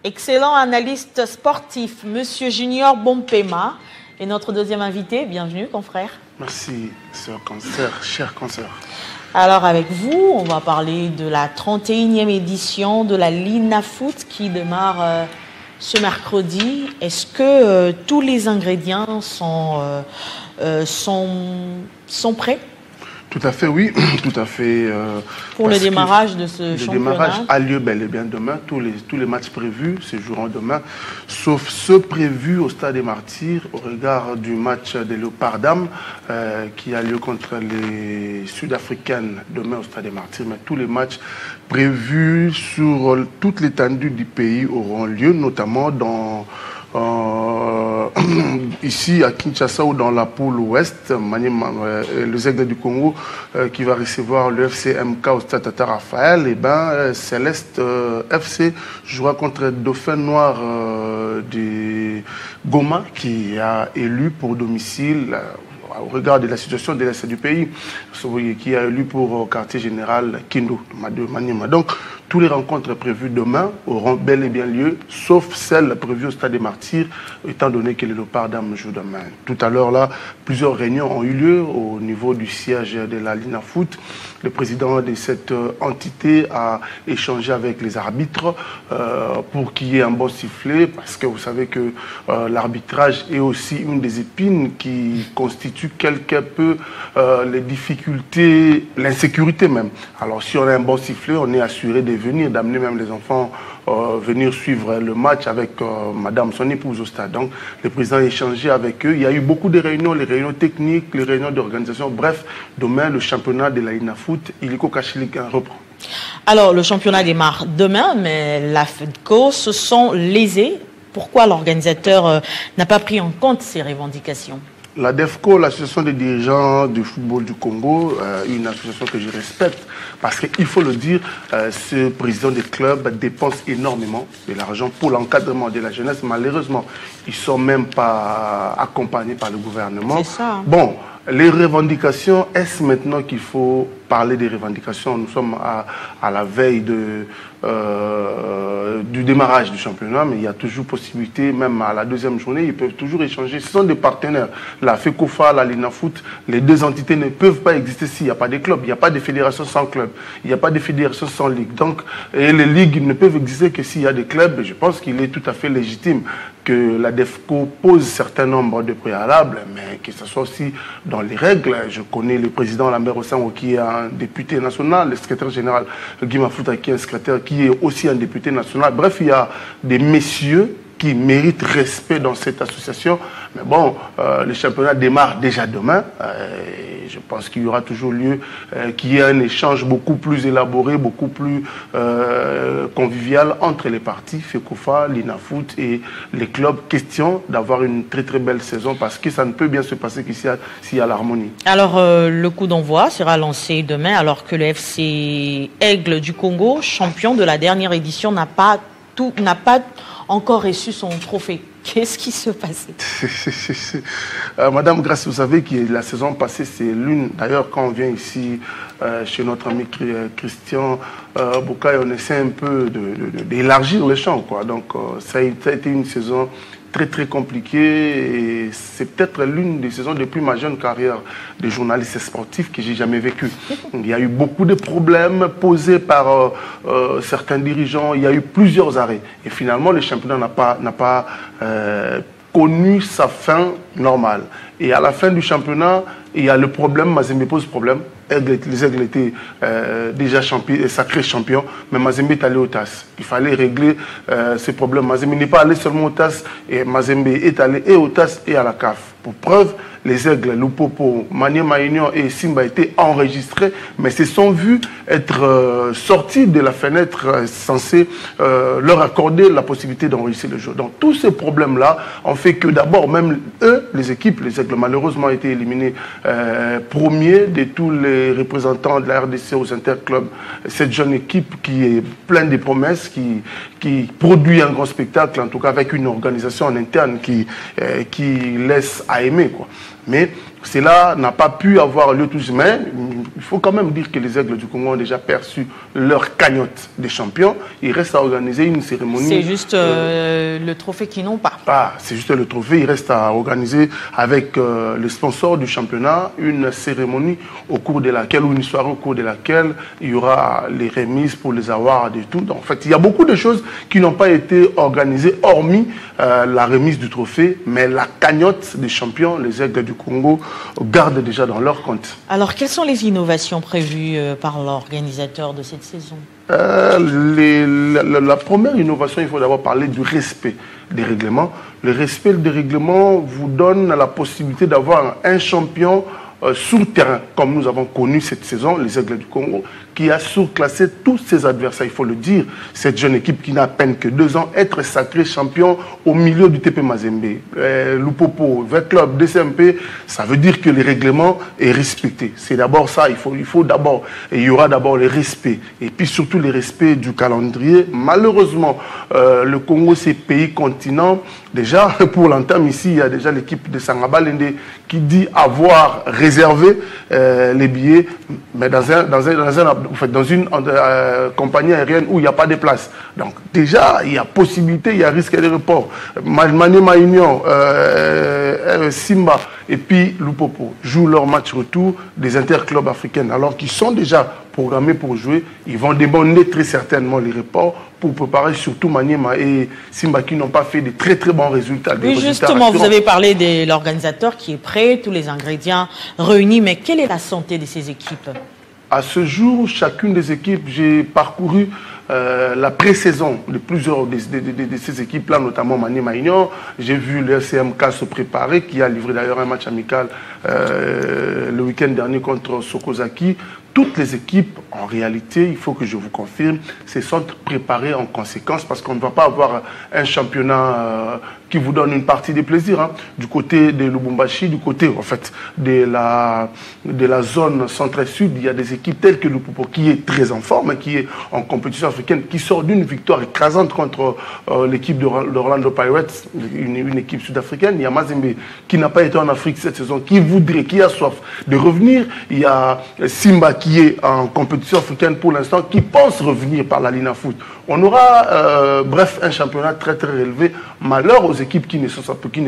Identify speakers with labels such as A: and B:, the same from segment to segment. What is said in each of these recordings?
A: Excellent analyste sportif, Monsieur Junior Bompema. Et notre deuxième invité, bienvenue, confrère.
B: Merci, sœur Cancer, chère Cancer.
A: Alors avec vous, on va parler de la 31e édition de la Linafoot qui démarre ce mercredi. Est-ce que tous les ingrédients sont prêts?
B: Tout à fait, oui, tout à fait.
A: Pour le démarrage de ce championnat.
B: Le démarrage a lieu bel et bien demain. Tous les matchs prévus se joueront demain, sauf ceux prévus au Stade des Martyrs au regard du match des Léopards Dames qui a lieu contre les Sud-Africaines demain au Stade des Martyrs. Mais tous les matchs prévus sur toute l'étendue du pays auront lieu, notamment ici à Kinshasa ou dans la poule ouest, les Aigles du Congo qui va recevoir le FCMK au Stade Tata Raphaël, et Céleste FC jouera contre Dauphin Noir de Goma qui a élu pour domicile au regard de la situation de l'est du pays, qui a élu pour quartier général Kindu de Maniema. Donc, tous les rencontres prévues demain auront bel et bien lieu, sauf celles prévues au Stade des Martyrs, étant donné que les Léopards Dames jouent demain. Tout à l'heure, là, plusieurs réunions ont eu lieu au niveau du siège de la Linafoot. Le président de cette entité a échangé avec les arbitres pour qu'il y ait un bon sifflet, parce que vous savez que l'arbitrage est aussi une des épines qui constitue quelque peu les difficultés, l'insécurité même. Alors si on a un bon sifflet, on est assuré de venir, d'amener même les enfants venir suivre le match avec madame, son épouse au stade. Donc le président a échangé avec eux. Il y a eu beaucoup de réunions, les réunions techniques, les réunions d'organisation. Bref, demain, le championnat de la Linafoot, Illico Kachlik reprend. Alors, le championnat démarre demain, mais la FEDCO se sont lésés. Pourquoi l'organisateur n'a pas pris en compte ces revendications? La DEFCO, l'association des dirigeants du football du Congo, une association que je respecte, parce qu'il faut le dire, ce président des clubs dépense énormément de l'argent pour l'encadrement de la jeunesse. Malheureusement, ils ne sont même pas accompagnés par le gouvernement. C'est ça. Bon, les revendications, est-ce maintenant qu'il faut parler des revendications? Nous sommes à la veille du démarrage du championnat, mais il y a toujours possibilité, même à la deuxième journée, ils peuvent toujours échanger. Ce sont des partenaires. La FECOFA, la Linafoot, les deux entités ne peuvent pas exister s'il n'y a pas de club. Il n'y a pas de fédération sans club. Il n'y a pas de fédération sans ligue. Donc, et les ligues ne peuvent exister que s'il y a des clubs. Et je pense qu'il est tout à fait légitime que la DEFCO pose un certain nombre de préalables, mais que ce soit aussi dans les règles. Je connais le président Lambert Ossango qui est un député national, le secrétaire général Guy Mafouta qui est un secrétaire qui est aussi un député national. Bref, il y a des messieurs qui méritent respect dans cette association. Mais bon, le championnat démarre déjà demain. Je pense qu'il y aura toujours lieu qu'il y ait un échange beaucoup plus élaboré, beaucoup plus convivial entre les parties, FECOFA, Linafoot et les clubs. Question d'avoir une très très belle saison parce que ça ne peut bien se passer qu'ici s'il y a l'harmonie. Alors, le coup d'envoi sera lancé demain alors que le FC Aigle du Congo, champion de la dernière édition, n'a pas encore reçu son trophée. Qu'est-ce qui se passait? Madame Grace, vous savez que la saison passée, c'est l'une... D'ailleurs, quand on vient ici, chez notre ami Christian Boucaille, on essaie un peu d'élargir le champ, quoi. Donc, ça a été une saison très très compliquée et c'est peut-être l'une des saisons depuis ma jeune carrière de journaliste sportif que j'ai jamais vécu. Il y a eu beaucoup de problèmes posés par certains dirigeants, il y a eu plusieurs arrêts et finalement le championnat n'a pas connu sa fin normale. Et à la fin du championnat, il y a le problème, Mazembe pose problème. Les Aigles étaient déjà sacrés champions, mais Mazembe est allé au TAS. Il fallait régler ces problèmes. Mazembe n'est pas allé seulement au TAS, et Mazembe est allé et au TAS et à la CAF. Pour preuve, les Aigles, Lupopo, Maniema Union et Simba étaient enregistrés, mais se sont vus être sortis de la fenêtre censée leur accorder la possibilité d'enregistrer le jeu. Donc tous ces problèmes-là ont fait que d'abord, même eux, les équipes, les Aigles malheureusement ont été éliminés premiers de tous les représentants de la RDC aux interclubs. Cette jeune équipe qui est pleine de promesses, qui produit un grand spectacle, en tout cas avec une organisation en interne qui laisse à aimer, quoi. Mais Cela n'a pas pu avoir lieu tout de suite, mais il faut quand même dire que les Aigles du Congo ont déjà perçu leur cagnotte des champions. Il reste à organiser une cérémonie.
A: C'est juste le trophée qu'ils n'ont pas.
B: Ah, c'est juste le trophée. Il reste à organiser avec le sponsor du championnat une cérémonie au cours de laquelle, ou une soirée au cours de laquelle il y aura les remises pour les awards et tout. Donc, en fait, il y a beaucoup de choses qui n'ont pas été organisées, hormis la remise du trophée, mais la cagnotte des champions, les Aigles du Congo, gardent déjà dans leur compte.
A: Alors, quelles sont les innovations prévues par l'organisateur de cette saison?
B: La première innovation, il faut d'abord parler du respect des règlements. Le respect des règlements vous donne la possibilité d'avoir un champion sur le terrain, comme nous avons connu cette saison, les Aigles du Congo, qui a surclassé tous ses adversaires, il faut le dire. Cette jeune équipe qui n'a à peine que 2 ans, être sacré champion au milieu du TP Mazembe, Lupopo, V-Club, DCMP, ça veut dire que le règlement est respecté. C'est d'abord ça, il faut d'abord, et il y aura d'abord le respect, et puis surtout le respect du calendrier. Malheureusement, le Congo, c'est pays continent. Déjà, pour l'entame ici, il y a déjà l'équipe de Sangabalende qui dit avoir réservé les billets, mais dans une compagnie aérienne où il n'y a pas de place. Donc déjà, il y a possibilité, il y a risque de report. Maniema Union, Simba et puis Lupopo jouent leur match retour des interclubs africaines, alors qu'ils sont déjà programmés pour jouer. Ils vont demander très certainement les reports pour préparer surtout Maniema et Simba qui n'ont pas fait de très très bons résultats.
A: Oui, justement, vous avez parlé de l'organisateur qui est prêt, tous les ingrédients réunis, mais quelle est la santé de ces équipes?
B: À ce jour, chacune des équipes, j'ai parcouru la pré-saison de plusieurs de ces équipes-là, notamment Maniema Union. J'ai vu le FCMK se préparer, qui a livré d'ailleurs un match amical le week-end dernier contre Sokozaki. Toutes les équipes, en réalité, il faut que je vous confirme, se sont préparées en conséquence parce qu'on ne va pas avoir un championnat qui vous donne une partie des plaisirs. Hein. Du côté de Lubumbashi, du côté en fait de la zone centre-sud, il y a des équipes telles que le Lupopo qui est très en forme, qui est en compétition africaine, qui sort d'une victoire écrasante contre l'équipe d'Orlando Pirates, une équipe sud-africaine. Il y a Mazembe qui n'a pas été en Afrique cette saison, qui voudrait, qui a soif de revenir. Il y a Simba qui est en compétition africaine pour l'instant, qui pense revenir par la Linafoot. On aura, bref, un championnat très très élevé. Malheur aux équipes qui ne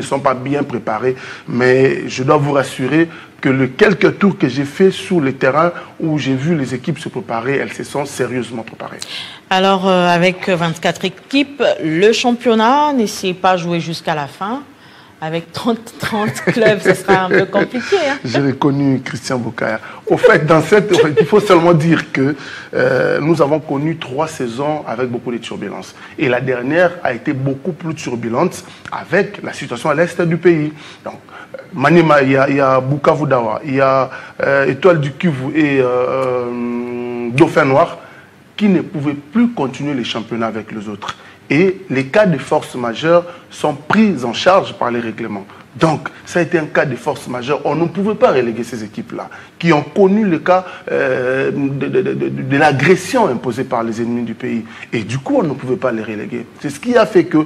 B: sont pas bien préparées. Mais je dois vous rassurer que les quelques tours que j'ai fait sur le terrain où j'ai vu les équipes se préparer, elles se sont sérieusement préparées. Alors,
A: avec 24 équipes, le championnat ne s'est pas joué jusqu'à la fin. Avec 30 clubs, ce sera un peu compliqué. Hein?
B: J'ai reconnu Christian Boukaya. Au fait, il faut seulement dire que nous avons connu 3 saisons avec beaucoup de turbulences. Et la dernière a été beaucoup plus turbulente avec la situation à l'est du pays. Donc, Maniema, il y a Bukavu Dawa, il y a Étoile du Kivu et Dauphin Noir qui ne pouvaient plus continuer les championnats avec les autres. Et les cas de force majeure sont pris en charge par les règlements. Donc, ça a été un cas de force majeure. On ne pouvait pas reléguer ces équipes-là, qui ont connu le cas de l'agression imposée par les ennemis du pays. Et du coup, on ne pouvait pas les reléguer. C'est ce qui a fait que,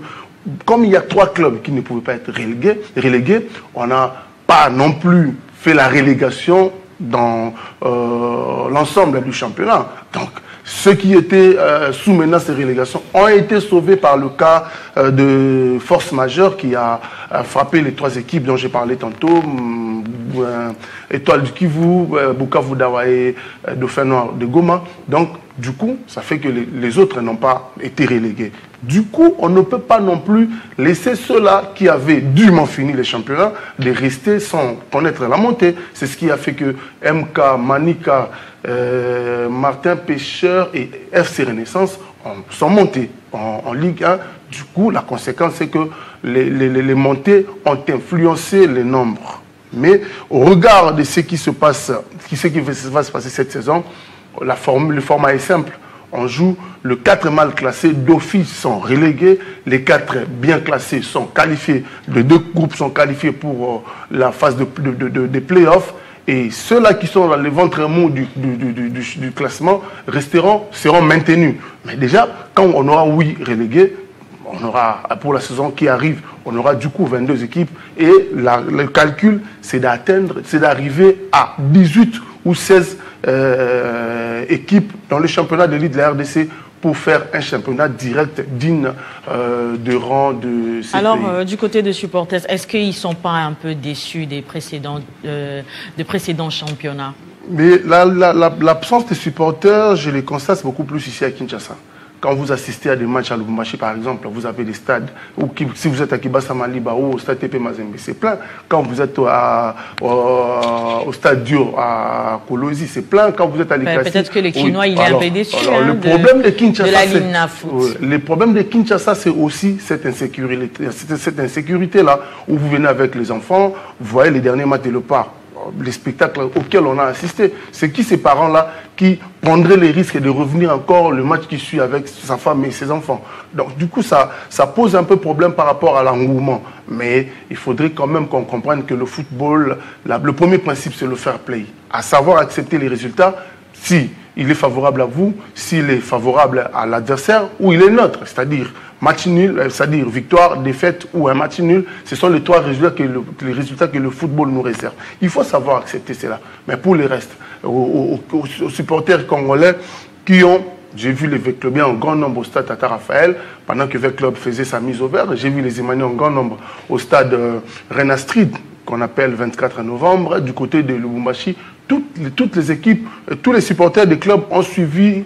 B: comme il y a 3 clubs qui ne pouvaient pas être relégués, on n'a pas non plus fait la relégation dans l'ensemble du championnat. Donc, ceux qui étaient sous menace de relégation ont été sauvés par le cas de force majeure qui a frappé les 3 équipes dont j'ai parlé tantôt, Étoile du Kivu, Bukavu Dawa et Dauphin Noir de Goma. Donc, du coup, ça fait que les autres n'ont pas été relégués. Du coup, on ne peut pas non plus laisser ceux-là qui avaient dûment fini les championnats de rester sans connaître la montée. C'est ce qui a fait que MK, Manika, Martin Pêcheur et FC Renaissance sont montés en Ligue 1. Du coup, la conséquence, c'est que les montées ont influencé les nombres. Mais au regard de ce qui se passe, ce qui va se passer cette saison, le format est simple. On joue, les 4 mal classés d'office sont relégués, les 4 bien classés sont qualifiés, les 2 groupes sont qualifiés pour la phase de play-off. Et ceux-là qui sont dans le ventre mou du classement seront maintenus. Mais déjà, quand on aura 8 relégués, on aura, pour la saison qui arrive, on aura du coup 22 équipes. Et le calcul, c'est d'arriver à 18 ou 16 équipes dans le championnat d'élite de la RDC pour faire un championnat direct digne de rang de ces
A: pays. Du côté des supporters, est-ce qu'ils ne sont pas un peu déçus des précédents championnats? Mais
B: l'absence des supporters, je les constate beaucoup plus ici à Kinshasa. Quand vous assistez à des matchs à Lubumbashi, par exemple, vous avez des stades, ou si vous êtes à Kibasa Maliba ou au stade TP Mazembe, c'est plein. Quand vous êtes au stade Dio à Kolosi, c'est plein. Quand vous êtes à l'Ikasi...
A: Peut-être que les Kinois, il est un peu déçu
B: de
A: la Linafoot.
B: Le problème de Kinshasa, c'est aussi cette insécurité-là, où vous venez avec les enfants, vous voyez les derniers matchs de Léopard, les spectacles auxquels on a assisté. C'est qui ces parents-là qui prendraient les risques de revenir encore le match qui suit avec sa femme et ses enfants? Donc du coup, ça pose un peu problème par rapport à l'engouement. Mais il faudrait quand même qu'on comprenne que le football, le premier principe, c'est le fair play. À savoir accepter les résultats si il est favorable à vous, s'il est favorable à l'adversaire ou il est neutre, c'est-à-dire match nul, c'est-à-dire victoire, défaite ou un match nul. Ce sont les trois résultats que le football nous réserve. Il faut savoir accepter cela. Mais pour les restes, aux supporters congolais qui ont, j'ai vu les Veclobiens en grand nombre au stade Tata Raphaël, pendant que Veclob faisait sa mise au vert. J'ai vu les Emmanuels en grand nombre au stade Renastrid, qu'on appelle 24 novembre, du côté de Lubumbashi. Toutes les équipes, tous les supporters des clubs ont suivi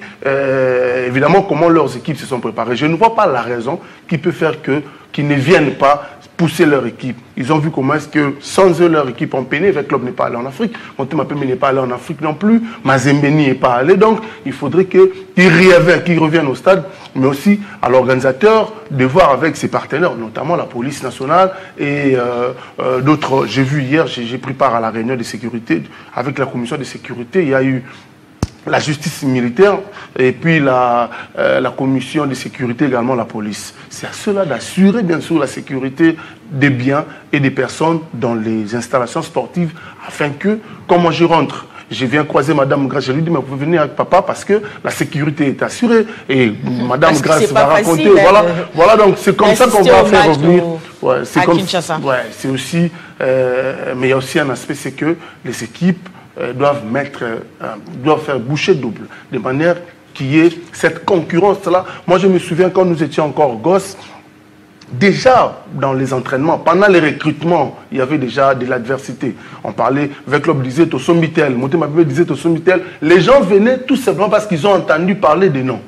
B: évidemment comment leurs équipes se sont préparées. Je ne vois pas la raison qui peut faire qu'ils ne viennent pas pousser leur équipe. Ils ont vu comment est-ce que sans eux, leur équipe ont peiné. Le club n'est pas allé en Afrique. Montemapeme n'est pas allé en Afrique non plus. Mazembeni n'est pas allé. Donc, il faudrait qu'ils reviennent au stade, mais aussi à l'organisateur de voir avec ses partenaires, notamment la police nationale et d'autres. J'ai vu hier, j'ai pris part à la réunion de sécurité. Avec la commission de sécurité, il y a eu la justice militaire et puis la commission de sécurité, également la police. C'est à cela d'assurer bien sûr la sécurité des biens et des personnes dans les installations sportives afin que, quand je rentre, je viens croiser Madame Grasse, je lui dis, mais vous pouvez venir avec papa parce que la sécurité est assurée. Et Madame Grasse va raconter. Voilà, donc c'est comme ça qu'on va faire revenir. Ouais, c'est comme Kinshasa. Ouais, c'est aussi, mais il y a aussi un aspect, c'est que les équipes doivent faire boucher double, de manière qu'il y ait cette concurrence-là. Moi, je me souviens quand nous étions encore gosses, déjà dans les entraînements, pendant les recrutements, il y avait déjà de l'adversité. On parlait, Veclob disait au Sommitel, Montemapeme disait au Sommitel, les gens venaient tout simplement parce qu'ils ont entendu parler des noms.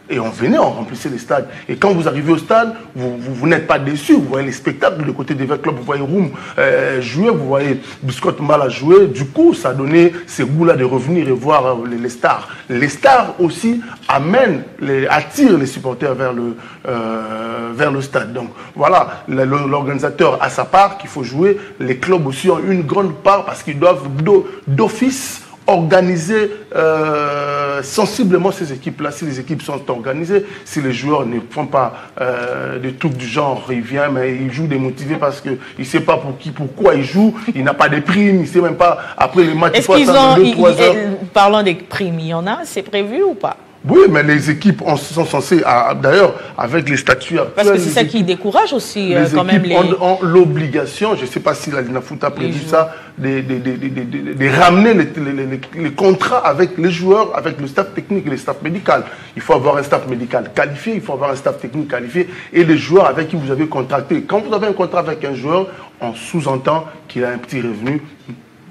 B: Et on venait, on remplissait les stades. Et quand vous arrivez au stade, vous n'êtes pas déçus. Vous voyez les spectacles de côté des Veclob, vous voyez Roum jouer, vous voyez Biscotte Mbala jouer. Du coup, ça donnait ces goûts-là de revenir et voir les stars. Les stars aussi attirent les supporters vers le stade. Donc voilà, l'organisateur a sa part qu'il faut jouer. Les clubs aussi ont une grande part parce qu'ils doivent d'office organiser sensiblement ces équipes-là. Si les équipes sont organisées, si les joueurs ne font pas des trucs du genre, il vient, mais il joue démotivé parce qu'il ne sait pas pourquoi il joue, il n'a pas de primes, il ne sait même pas, après les matchs,
A: il faut attendre 2-3 heures. Parlant des primes, il y en a, c'est prévu ou pas?
B: Oui, mais les équipes sont censées, d'ailleurs, avec les statuts actuels...
A: Parce que c'est ça qui décourage aussi quand même les...
B: ont l'obligation, je ne sais pas si la Linafoot a prévu ça, de ramener les contrats avec les joueurs, avec le staff technique et le staff médical. Il faut avoir un staff médical qualifié, il faut avoir un staff technique qualifié et les joueurs avec qui vous avez contracté. Quand vous avez un contrat avec un joueur, on sous-entend qu'il a un petit revenu,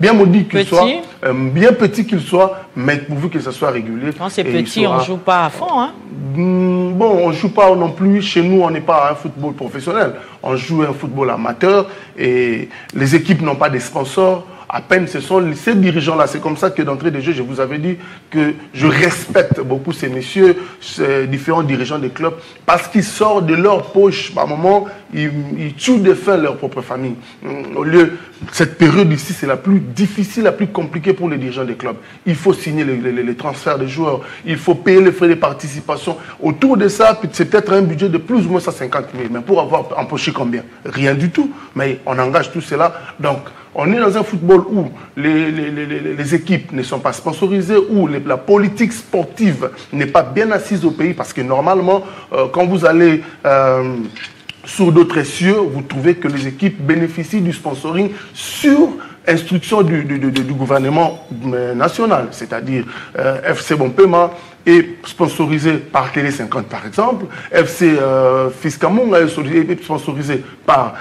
B: bien maudit qu'il soit, bien petit qu'il soit, mais pourvu que ça soit régulier.
A: Quand c'est petit, on ne joue pas à fond. Hein?
B: Bon, on ne joue pas non plus. Chez nous, on n'est pas un football professionnel. On joue un football amateur et les équipes n'ont pas de sponsors. À peine, ce sont ces dirigeants-là. C'est comme ça que d'entrée de jeu, je vous avais dit que je respecte beaucoup ces messieurs, ces différents dirigeants des clubs, parce qu'ils sortent de leur poche. Par moment, ils tuent de faim leur propre famille. Au lieu, cette période ici, c'est la plus difficile, la plus compliquée pour les dirigeants des clubs. Il faut signer les transferts des joueurs, il faut payer les frais de participation. Autour de ça, c'est peut-être un budget de plus ou moins 150 000. Mais pour avoir empoché combien? Rien du tout. Mais on engage tout cela. Donc, On est dans un football où les équipes ne sont pas sponsorisées, où la politique sportive n'est pas bien assise au pays, parce que normalement, quand vous allez sur d'autres cieux, vous trouvez que les équipes bénéficient du sponsoring sur instruction du gouvernement national, c'est-à-dire FC Bompema est sponsorisé par Télé 50 par exemple, FC Fiscamonga est sponsorisé par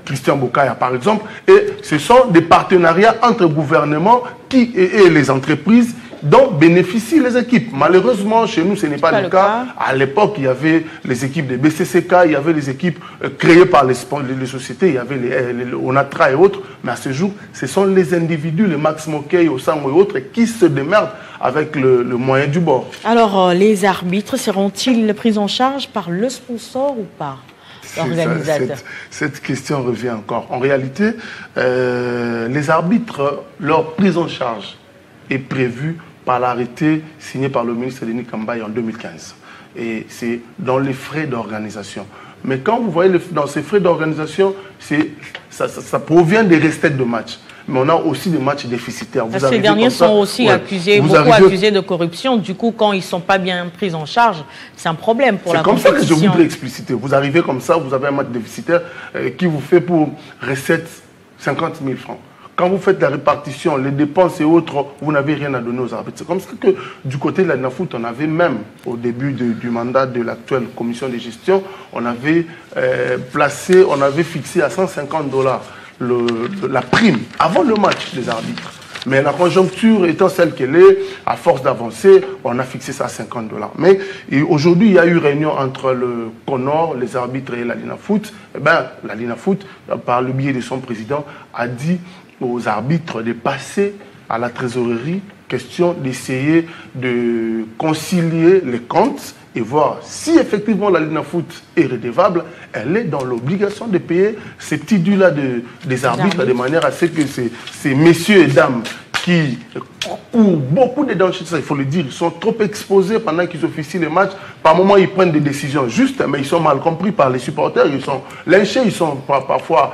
B: Christian Bokaya par exemple, et ce sont des partenariats entre gouvernements et les entreprises dont bénéficient les équipes. Malheureusement, chez nous, ce n'est pas le cas. À l'époque, il y avait les équipes de BCCK, il y avait les équipes créées par les sociétés, il y avait les Onatra et autres. Mais à ce jour, ce sont les individus, les Max Mokey, Osango et autres, qui se démerdent avec le moyen du bord.
A: Alors, les arbitres seront-ils pris en charge par le sponsor ou par l'organisateur?
B: Cette question revient encore. En réalité, les arbitres, leur prise en charge est prévue par l'arrêté signé par le ministre Denis Kambaye en 2015. Et c'est dans les frais d'organisation. Mais quand vous voyez dans ces frais d'organisation, ça provient des recettes de matchs. Mais on a aussi des matchs déficitaires.
A: Ces derniers sont aussi accusés, beaucoup accusés de corruption. Du coup, quand ils ne sont pas bien pris en charge, c'est un problème pour la compétition.
B: C'est comme ça que je voudrais expliciter. Vous arrivez comme ça, vous avez un match déficitaire qui vous fait pour recette 50 000 francs. Quand vous faites la répartition, les dépenses et autres, vous n'avez rien à donner aux arbitres. C'est comme ça que du côté de la Linafoot, on avait même, au début du mandat de l'actuelle commission de gestion, on avait on avait fixé à $150 la prime avant le match des arbitres. Mais la conjoncture étant celle qu'elle est, à force d'avancer, on a fixé ça à $50. Mais aujourd'hui, il y a eu réunion entre le CONOR, les arbitres et la Linafoot. Eh bien, la Linafoot, par le biais de son président, a dit aux arbitres de passer à la trésorerie, question d'essayer de concilier les comptes et voir si effectivement la Linafoot est redevable, elle est dans l'obligation de payer ces petits dus-là des arbitres de manière à ce que ces messieurs et dames qui, pour beaucoup de dangers, il faut le dire, ils sont trop exposés pendant qu'ils officient les matchs. Par moments, ils prennent des décisions justes, mais ils sont mal compris par les supporters, ils sont lynchés, ils sont parfois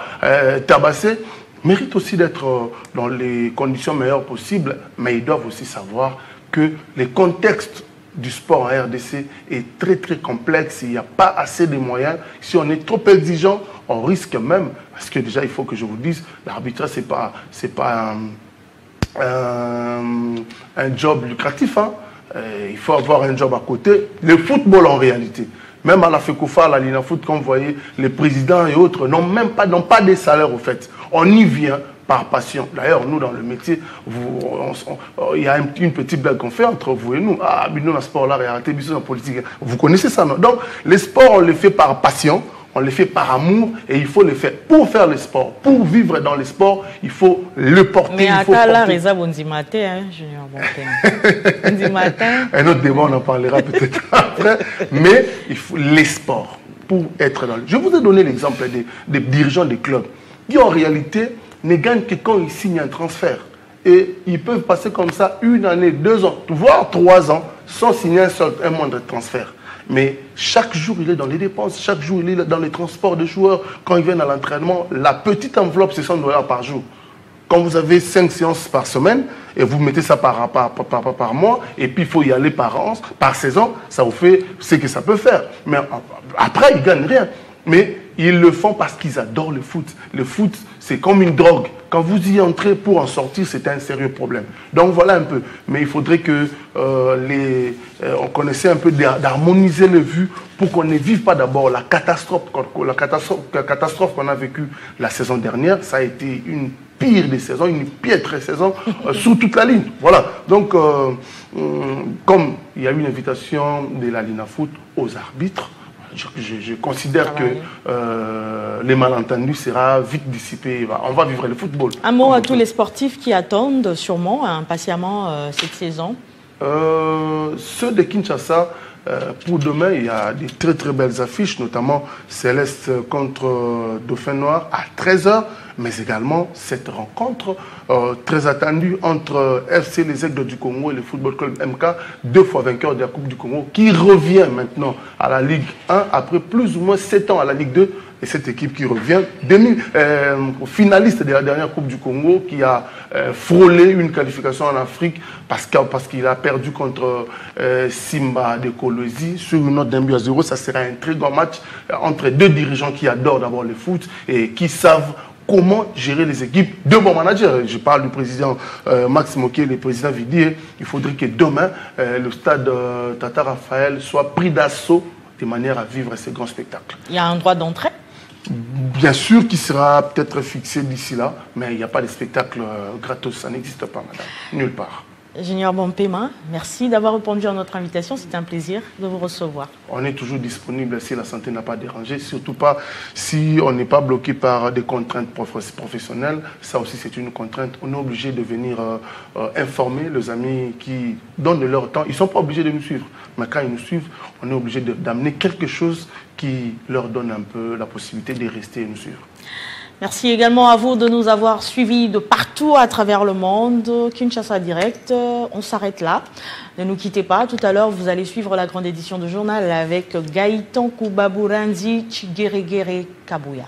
B: tabassés. Méritent aussi d'être dans les conditions meilleures possibles, mais ils doivent aussi savoir que les contextes du sport en RDC est très très complexe. Il n'y a pas assez de moyens. Si on est trop exigeant, on risque même, parce que déjà il faut que je vous dise, l'arbitrage c'est pas un job lucratif. Hein. Il faut avoir un job à côté. Le football en réalité. Même à la FECOFA, à la Linafoot, comme vous voyez, les présidents et autres n'ont pas des salaires au fait. On y vient par passion. D'ailleurs, nous, dans le métier, il y a une petite blague qu'on fait entre vous et nous. Ah, mais nous, dans le sport, là, arrêtez, dans la politique. Vous connaissez ça, non? Donc, les sports, on les fait par passion, on les fait par amour, et il faut les faire pour faire le sport. Pour vivre dans le sport, il faut le porter.
A: Mais à la Reza Bondimate, Junior Bondimate.
B: Un autre débat, on en parlera peut-être après. Mais il faut les sports pour être dans le... Je vous ai donné l'exemple des dirigeants des clubs qui, en réalité, ne gagnent que quand ils signent un transfert. Et ils peuvent passer comme ça 1 année, 2 ans, voire 3 ans, sans signer un moindre transfert. Mais chaque jour, il est dans les dépenses. Chaque jour, il est dans les transports de joueurs. Quand ils viennent à l'entraînement, la petite enveloppe, c'est $100 par jour. Quand vous avez 5 séances par semaine, et vous mettez ça par mois, et puis il faut y aller par saison, ça vous fait ce que ça peut faire. Mais après, ils ne gagnent rien. Mais ils le font parce qu'ils adorent le foot. Le foot, c'est comme une drogue. Quand vous y entrez pour en sortir, c'est un sérieux problème. Donc voilà un peu. Mais il faudrait que on connaissait un peu d'harmoniser les vues pour qu'on ne vive pas d'abord la catastrophe qu'on a vécue la saison dernière. Ça a été une pire des saisons, une piètre saison sur toute la ligne. Voilà. Donc, comme il y a eu une invitation de la Linafoot aux arbitres, je considère que les malentendus sera vite dissipé. On va vivre le football.
A: Un mot à tous les sportifs qui attendent sûrement impatiemment cette saison.
B: Ceux de Kinshasa, pour demain, il y a des très très belles affiches, notamment Céleste contre Dauphin Noir à 13 h. mais également cette rencontre très attendue entre FC Les Aigles du Congo et le Football Club MK, 2 fois vainqueur de la Coupe du Congo, qui revient maintenant à la Ligue 1 après plus ou moins 7 ans à la Ligue 2. Et cette équipe qui revient, finaliste de la dernière Coupe du Congo, qui a frôlé une qualification en Afrique parce qu'il a perdu contre Simba de Kolwezi sur une note d'1-0. Ça sera un très grand match entre deux dirigeants qui adorent d'abord le foot et qui savent comment gérer les équipes de bons managers. Je parle du président Max Moké, le président Vidier. Il faudrait que demain, le stade Tata Raphaël soit pris d'assaut de manière à vivre ces grands spectacles.
A: Il y a un droit d'entrée?
B: Bien sûr qu'il sera peut-être fixé d'ici là, mais il n'y a pas de spectacle gratos, ça n'existe pas, madame, nulle part.
A: Ingénieur Bompema, merci d'avoir répondu à notre invitation. C'était un plaisir de vous recevoir.
B: On est toujours disponible si la santé n'a pas dérangé, surtout pas si on n'est pas bloqué par des contraintes professionnelles. Ça aussi, c'est une contrainte. On est obligé de venir informer les amis qui donnent de leur temps. Ils ne sont pas obligés de nous suivre, mais quand ils nous suivent, on est obligé d'amener quelque chose qui leur donne un peu la possibilité de rester et nous suivre.
A: Merci également à vous de nous avoir suivis de partout à travers le monde. Kinshasa Direct, on s'arrête là. Ne nous quittez pas. Tout à l'heure, vous allez suivre la grande édition de journal avec Gaëtan Koubabourandi Tchigeregere Kabouya.